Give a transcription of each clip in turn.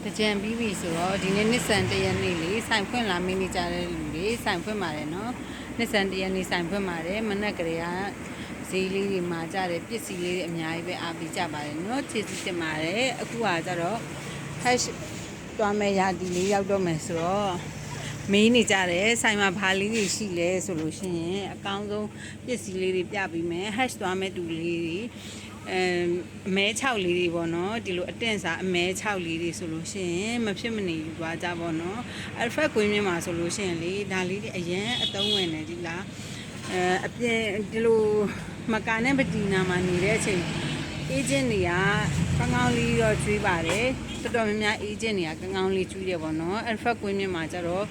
တကြံပြီးပြီဆိုတော့ဒီနေ့နှစ်ဆန်တရက်နေ့လေးဆိုင်ဖွင့်လာမင်းနေကြတဲ့လူတွေဆိုင်ဖွင့်ပါတယ်နော်နှစ်ဆန်တရက်နေ့ဆိုင်ဖွင့်ပါတယ်မနက်ကလေးကဈေးလေးတွေမှာကြတယ်ပစ္စည်းလေးတွေအများကြီးပဲအားပေးကြပါတယ်နော်ကျေးဇူးတင်ပါတယ်အခုကကြတော့ hash တွားမဲ့ရာဒီလေးရောက်တော့မယ်ဆိုတော့မင်းနေကြတယ်ဆိုင်မှာဘာလေးတွေရှိလဲဆိုလို့ရှိရင်အကောင်းဆုံးပစ္စည်းလေးတွေပြပေးမယ် hash တွားမဲ့တူလေးတွေအမဲ6လေးတွေပေါ့နော်ဒီလိုအတင့်စားအမဲ6လေးတွေဆိုလို့ရှိရင်မဖြစ်မနေယူသွားကြပေါ့နော် alpha ကွင်းမြင့်မှာဆိုလို့ရှိရင်လေဒါလေးတွေအရန်အသုံးဝင်နေဒီလားအပြင်ဒီလိုမကာနဲ့ပတီနာမှာနေတဲ့အချိန်အေဂျင့်တွေကကောင်းကောင်းလေးတော့ကျွေးပါတယ်တော်တော်များများအေဂျင့်တွေကကောင်းကောင်းလေးကျွေးတယ်ပေါ့နော် alpha ကွင်းမြင့်မှာကျတော့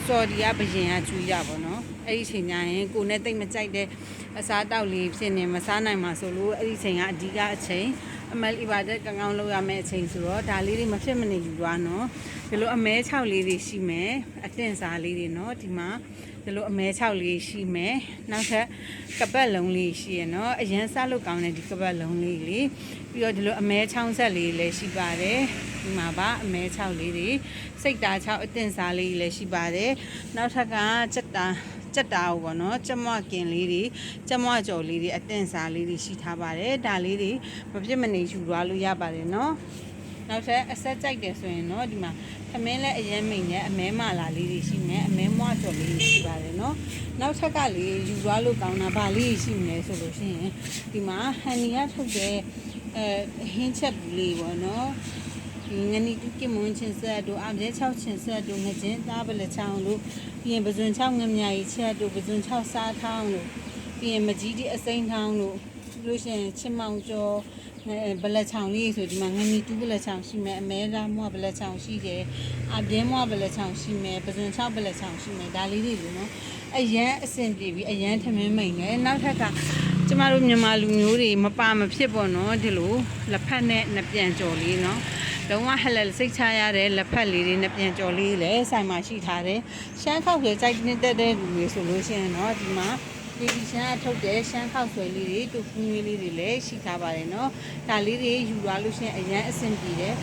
စော်ဒီကဘရင်ကကျွေးရပါတော့အဲ့ဒီအချိန်ညရင်ကိုနဲ့တိတ်မကြိုက်တဲ့အစားတောက်လေးဖြစ်နေမစားနိုင်မှာဆိုလို့အဲ့ဒီအချိန်ကအဓိကအချိန်အမလီပါတဲ့ကောင်းကောင်းလုပ်ရမယ့်အချိန်ဆိုတော့ဒါလေးတွေမဖြစ်မနေယူသွားနော်ဒီလိုအမဲ6လေးတွေရှိမယ်အတင့်စားလေးတွေနော်ဒီမှာဒီလိုအမဲ6လေးရှိမယ်နောက်ထပ်ကပတ်လုံးလေးရှိရနော်အရင်စားလို့ကောင်းတဲ့ဒီကပတ်လုံးလေးလေးပြီးတော့ဒီလိုအမဲချောင်းဆက်လေးလည်းရှိပါတယ်ဒီမှာပါအမဲ6လေးတွေစိတ်သား6အတင့်စားလေးလည်းရှိပါတယ်နောက်ထပ်ကစက်တာပေါ့နော်ကြက်မွကင်လေးတွေကြက်မွကြော်လေးတွေအတင့်စားလေးတွေရှိထားပါတယ်ဒါလေးတွေမဖြစ်မနေယူသွားလို့ရပါတယ်နော်နောက်ထပ်အဆက်ကြိုက်တယ်ဆိုရင်တော့ဒီမှာသမင်းလည်းအရင်မိန်နဲ့အမဲမလာလေးတွေရှိမယ်အမဲမွကြော်လေးတွေရှိပါတယ်နော်နောက်ထပ်ကလေယူသွားလို့ကောင်းတာဗာလေးရှိမလဲဆိုလို့ရှိရင်ဒီမှာဟန်နီကထုတ်တဲ့ဟင်းချက်လေးပေါ့နော်ငနီတူကမွန်ချင်းဆက်တို့အပြဲ6ချင်းဆက်တို့ငကျင်းသားပလက်ချောင်းတို့ပြီးရင်ပဇွန်6ငမြာကြီးချက်တို့ပဇွန်6စားထောင်းတို့ပြီးရင်မကြီးတီအစိမ်းထောင်းတို့လို့ရှိရင်ချစ်မောင်ကျော်ဘလက်ချောင်းလေးဆိုဒီမှာငနီတူဘလက်ချောင်းရှိမယ်အမဲသားမွဘလက်ချောင်းရှိတယ်အပြဲမွဘလက်ချောင်းရှိမယ်ပဇွန်6ဘလက်ချောင်းရှိမယ်ဒါလေးတွေလို့နော်အရန်အဆင်ပြေပြီးအရန်ထမင်းမိန်တယ်နောက်ထပ်ကကျမတို့မြန်မာလူမျိုးတွေမပါမဖြစ်ပေါ့နော်ဒီလိုလက်ဖက်နဲ့နှစ်ပြန်ကြော်လေးနော်လုံးဝဟဲ့လက်စိတ်ချရတဲ့လက်ဖက်လေးတွေနဲ့ပြန်ကြော်လေးလည်းဆိုင်မှာရှိထားတယ်ရှမ်းခောက်ဆွဲကြိုက်တဲ့လူတွေဆိုလို့ရှိရင်တော့ဒီမှာဒီရှမ်းအထုတ်တဲ့ရှမ်းခောက်ဆွဲလေးတွေတူဖူးလေးတွေလည်းရှိထားပါတယ်နော်ဒါလေးတွေယူသွားလို့ရှိရင်အရန်အဆင်ပြေတယ်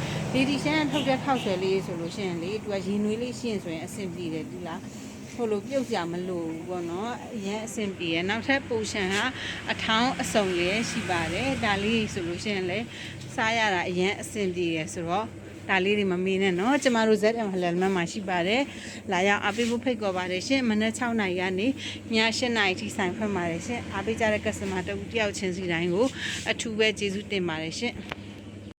ဒီရှမ်းအထုတ်တဲ့ခောက်ဆွဲလေးဆိုလို့ရှိရင်လေသူကရင်နွေးလေးရှိရင်ဆိုရင်အဆင်ပြေတယ်ဒီလားဟိုလိုပြုတ်ကြမလို့ပေါ့နော်အရင်အဆင်ပြေရနောက်ထပ်ပိုရှန်ကအထောင်းအစုံလေးရှိပါတယ်ဒါလေးဆိုလို့ရှိရင်လည်းစားရတာအရင်အဆင်ပြေရဆိုတော့ဒါလေးတွေမမေးနဲ့နော်ကျမတို့ ZM ဟလယ်မမှာရှိပါတယ်လာရောက်အားပေးဖို့ဖိတ်ခေါ်ပါတယ်ရှင်မနက်6နာရီကနေည8နာရီထိဆိုင်ဖွင့်ပါတယ်ရှင်အားပေးကြတဲ့ customer တယောက်ချင်းစီတိုင်းကိုအထူးပဲကျေးဇူးတင်ပါတယ်ရှင်